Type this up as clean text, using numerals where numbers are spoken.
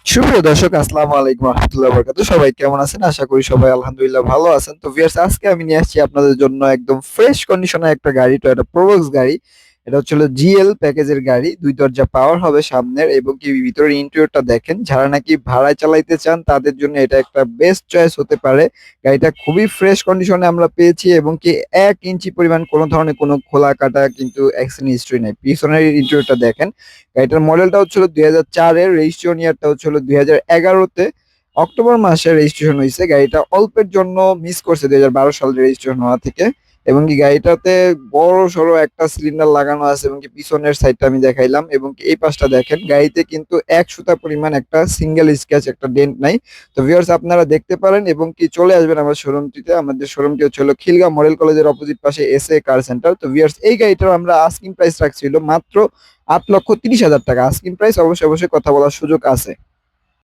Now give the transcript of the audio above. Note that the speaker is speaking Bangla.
সুপ্রিয় দর্শক, আসসালামু আলাইকুম রহমতুল্লাহ বরকাতুহু। সবাই কেমন আছেন? আশা করি সবাই আলহামদুলিল্লাহ ভালো আছেন। তো ভিউয়ার্স, আজকে আমি নিয়ে আসছি আপনাদের জন্য একদম ফ্রেশ কন্ডিশনের একটা গাড়ি, টয়োটা প্রোবক্স গাড়ি। এটা হচ্ছে হলো জিএল প্যাকেজের গাড়ি, ২ দরজা পাওয়ার হবে সামনের, এবং কি ভিতরের ইন্টেরিয়রটা দেখেন। যারা নাকি ভাড়ায় চালাইতে চান তাদের জন্য এটা একটা বেস্ট চয়েস হতে পারে। গাড়িটা খুবই ফ্রেশ কন্ডিশনে আমরা পেয়েছি, এবং কি ১ ইঞ্চি পরিমাণ কোনো ধরনের কোনো খোলা কাটা কিন্তু অ্যাক্সিডেন্ট হিস্ট্রি নাই। পিছনের ইন্টেরিয়রটা দেখেন। গাড়িটার মডেলটা হচ্ছিল ২০০৪ এর, রেজিস্ট্রেশন ইয়ারটা হচ্ছিল ২০১১ তে। অক্টোবর মাসে রেজিস্ট্রেশন হইছে। গাড়িটা অল্পের জন্য মিস করছে ২০১২ সালে রেজিস্ট্রেশন হওয়া থেকে। এবং কি গাড়িটাতে বড়সড় একটা সিলিন্ডার লাগানো আছে, এবং কি পিছনের সাইডটা আমি দেখাইলাম, এবং কি এই পাশটা দেখেন। গাড়িতে কিন্তু ১ সুতা পরিমাণ একটা সিঙ্গেল স্ক্র্যাচ, একটা ডেন্ট নাই। তো ভিউয়ার্স, আপনারা দেখতে পারেন এবং কি চলে আসবেন আমার শোরুমটিতে। আমাদের শোরুমটি হচ্ছে হলো খিলগাঁও মডেল কলেজের অপোজিট পাশে এসএ কার সেন্টার। তো ভিউয়ার্স, এই গাড়িটার আমরা আস্কিং প্রাইস রাখছিল মাত্র ৮,৩০,০০০ টাকা। আস্কিং প্রাইস, অবশ্যই কথা বলার সুযোগ আছে।